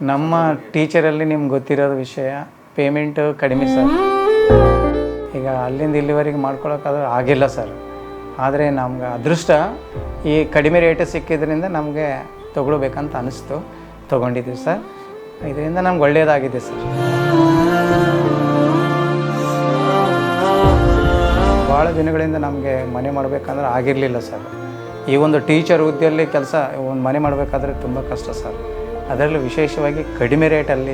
ನಮ್ಮ ಟೀಚರಲ್ಲಿ ನಿಮ್ಗೆ ಗೊತ್ತಿರೋದು ವಿಷಯ ಪೇಮೆಂಟು ಕಡಿಮೆ ಸರ್. ಈಗ ಅಲ್ಲಿಂದ ಇಲ್ಲಿವರೆಗೆ ಮಾಡ್ಕೊಳಕ್ಕಾದ್ರೆ ಆಗಿಲ್ಲ ಸರ್. ಆದರೆ ನಮ್ಗೆ ಅದೃಷ್ಟ ಈ ಕಡಿಮೆ ರೇಟ್ ಸಿಕ್ಕಿದ್ರಿಂದ ನಮಗೆ ತೊಗೊಳ್ಬೇಕಂತ ಅನ್ನಿಸ್ತು, ತೊಗೊಂಡಿದ್ದೀವಿ ಸರ್. ಇದರಿಂದ ನಮ್ಗೆ ಒಳ್ಳೆಯದಾಗಿದೆ ಸರ್. ಭಾಳ ದಿನಗಳಿಂದ ನಮಗೆ ಮನೆ ಮಾಡಬೇಕಂದ್ರೆ ಆಗಿರಲಿಲ್ಲ ಸರ್. ಈ ಒಂದು ಟೀಚರ್ ಹುದ್ದೆಯಲ್ಲಿ ಕೆಲಸ ಒಂದು ಮನೆ ಮಾಡಬೇಕಾದ್ರೆ ತುಂಬ ಕಷ್ಟ ಸರ್. ಅದರಲ್ಲೂ ವಿಶೇಷವಾಗಿ ಕಡಿಮೆ ರೇಟಲ್ಲಿ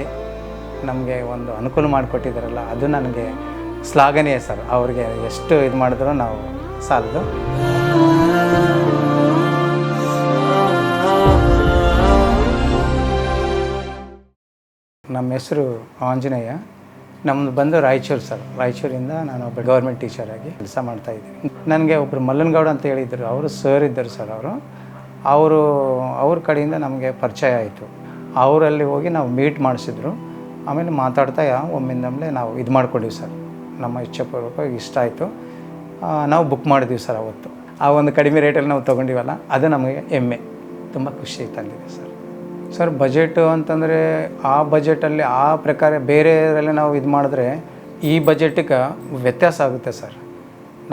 ನಮಗೆ ಒಂದು ಅನುಕೂಲ ಮಾಡಿಕೊಟ್ಟಿದ್ದಾರಲ್ಲ, ಅದು ನನಗೆ ಶ್ಲಾಘನೀಯ ಸರ್. ಅವ್ರಿಗೆ ಎಷ್ಟು ಇದು ಮಾಡಿದ್ರೂ ನಾವು ಸಾಲದು. ನಮ್ಮ ಹೆಸರು ಆಂಜನೇಯ. ನಮ್ಮದು ಬಂದು ರಾಯಚೂರು ಸರ್. ರಾಯಚೂರಿಂದ ನಾನು ಒಬ್ಬ ಗೌರ್ಮೆಂಟ್ ಟೀಚರಾಗಿ ಕೆಲಸ ಮಾಡ್ತಾಯಿದ್ದೀನಿ. ನನಗೆ ಒಬ್ಬರು ಮಲ್ಲನಗೌಡ ಅಂತ ಹೇಳಿದರು, ಅವರು ಸರ್ ಇದ್ದರು ಸರ್. ಅವ್ರ ಕಡೆಯಿಂದ ನಮಗೆ ಪರಿಚಯ ಆಯಿತು. ಅವರಲ್ಲಿ ಹೋಗಿ ನಾವು ಮೀಟ್ ಮಾಡಿಸಿದ್ರು. ಆಮೇಲೆ ಮಾತಾಡ್ತಾ ಒಮ್ಮಿಂದಮೇಲೆ ನಾವು ಇದು ಮಾಡ್ಕೊಂಡಿವಿ ಸರ್. ನಮ್ಮ ಇಚ್ಛಾಪೂರ್ವಕವಾಗಿ ಇಷ್ಟ ಆಯಿತು. ನಾವು ಬುಕ್ ಮಾಡಿದ್ವಿ ಸರ್. ಅವತ್ತು ಆ ಒಂದು ಕಡಿಮೆ ರೇಟಲ್ಲಿ ನಾವು ತೊಗೊಂಡಿವಲ್ಲ, ಅದು ನಮಗೆ ಹೆಮ್ಮೆ, ತುಂಬ ಖುಷಿ ತಂದಿದೆ ಸರ್. ಸರ್ ಬಜೆಟು ಅಂತಂದರೆ ಆ ಬಜೆಟಲ್ಲಿ ಆ ಪ್ರಕಾರ ಬೇರೆಯವರೆಲ್ಲ ನಾವು ಇದು ಮಾಡಿದ್ರೆ ಈ ಬಜೆಟಿಗೆ ವ್ಯತ್ಯಾಸ ಆಗುತ್ತೆ ಸರ್.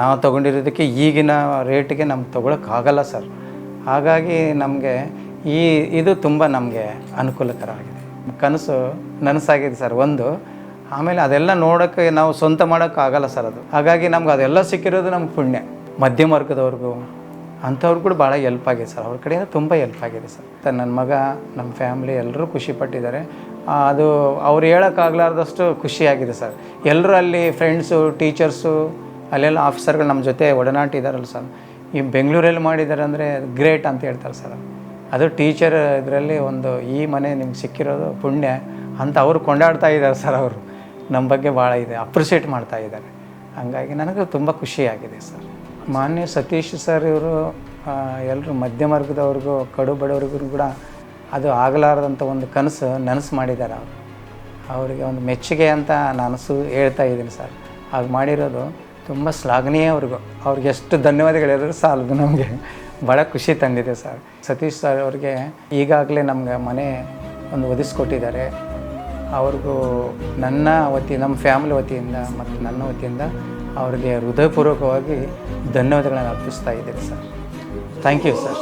ನಾವು ತೊಗೊಂಡಿರೋದಕ್ಕೆ ಈಗಿನ ರೇಟಿಗೆ ನಮ್ಗೆ ತೊಗೊಳಕ್ಕಾಗಲ್ಲ ಸರ್. ಹಾಗಾಗಿ ನಮಗೆ ಇದು ತುಂಬ ನಮಗೆ ಅನುಕೂಲಕರ ಆಗಿದೆ. ಕನಸು ನನಸಾಗಿದೆ ಸರ್ ಒಂದು. ಆಮೇಲೆ ಅದೆಲ್ಲ ನೋಡೋಕ್ಕೆ ನಾವು ಸ್ವಂತ ಮಾಡೋಕ್ಕಾಗಲ್ಲ ಸರ್ ಅದು. ಹಾಗಾಗಿ ನಮ್ಗೆ ಅದೆಲ್ಲ ಸಿಕ್ಕಿರೋದು ನಮ್ಗೆ ಪುಣ್ಯ. ಮಧ್ಯಮ ವರ್ಗದವ್ರಿಗೂ ಅಂಥವ್ರು ಕೂಡ ಭಾಳ ಹೆಲ್ಪ್ ಆಗಿದೆ ಸರ್. ಅವ್ರ ಕಡೆಯಿಂದ ತುಂಬ ಹೆಲ್ಪ್ ಆಗಿದೆ ಸರ್. ನನ್ನ ಮಗ, ನಮ್ಮ ಫ್ಯಾಮ್ಲಿ ಎಲ್ಲರೂ ಖುಷಿಪಟ್ಟಿದ್ದಾರೆ. ಅದು ಅವ್ರು ಹೇಳೋಕ್ಕಾಗಲಾರ್ದಷ್ಟು ಖುಷಿಯಾಗಿದೆ ಸರ್. ಎಲ್ಲರೂ ಅಲ್ಲಿ ಫ್ರೆಂಡ್ಸು, ಟೀಚರ್ಸು, ಅಲ್ಲೆಲ್ಲ ಆಫೀಸರ್ಗಳು ನಮ್ಮ ಜೊತೆ ಒಡನಾಟ ಇದ್ದಾರಲ್ಲ ಸರ್. ಈ ಬೆಂಗಳೂರಲ್ಲಿ ಮಾಡಿದ್ದಾರೆ ಅಂದರೆ ಗ್ರೇಟ್ ಅಂತ ಹೇಳ್ತಾರೆ ಸರ್. ಅದು ಟೀಚರ್ ಇದರಲ್ಲಿ ಒಂದು ಈ ಮನೆ ನಿಮ್ಗೆ ಸಿಕ್ಕಿರೋದು ಪುಣ್ಯ ಅಂತ ಅವರು ಕೊಂಡಾಡ್ತಾ ಇದ್ದಾರೆ ಸರ್. ಅವರು ನಮ್ಮ ಬಗ್ಗೆ ಭಾಳ ಇದೆ ಅಪ್ರಿಷಿಯೇಟ್ ಮಾಡ್ತಾ ಇದ್ದಾರೆ. ಹಾಗಾಗಿ ನನಗೆ ತುಂಬ ಖುಷಿಯಾಗಿದೆ ಸರ್. ಮಾನ್ಯ ಸತೀಶ್ ಸರ್ ಇವರು ಎಲ್ಲರೂ ಮಧ್ಯಮ ವರ್ಗದವ್ರಿಗೂ ಕಡು ಬಡವ್ರಿಗೂ ಕೂಡ ಅದು ಆಗಲಾರದಂಥ ಒಂದು ನನಸು ಮಾಡಿದ್ದಾರೆ. ಅವರಿಗೆ ಒಂದು ಮೆಚ್ಚುಗೆ ಅಂತ ನಾನು ಹೇಳ್ತಾ ಇದ್ದೀನಿ ಸರ್. ಹಾಗೆ ಮಾಡಿರೋದು ತುಂಬ ಶ್ಲಾಘನೀಯ. ಅವ್ರಿಗೆ ಎಷ್ಟು ಧನ್ಯವಾದಗಳು ಹೇಳಿದ್ರು ಸಾಲದು. ನಮಗೆ ಭಾಳ ಖುಷಿ ತಂದಿದೆ ಸರ್. ಸತೀಶ್ ಸರ್ ಅವ್ರಿಗೆ ಈಗಾಗಲೇ ನಮ್ಗೆ ಮನೆ ಒಂದು ಒದಗಿಸ್ಕೊಟ್ಟಿದ್ದಾರೆ. ಅವ್ರಿಗೂ ನಮ್ಮ ಫ್ಯಾಮಿಲಿ ವತಿಯಿಂದ ಮತ್ತು ನನ್ನ ವತಿಯಿಂದ ಅವರಿಗೆ ಹೃದಯಪೂರ್ವಕವಾಗಿ ಧನ್ಯವಾದಗಳನ್ನು ಅರ್ಪಿಸ್ತಾ ಇದ್ದೀನಿ ಸರ್. Thank you sir.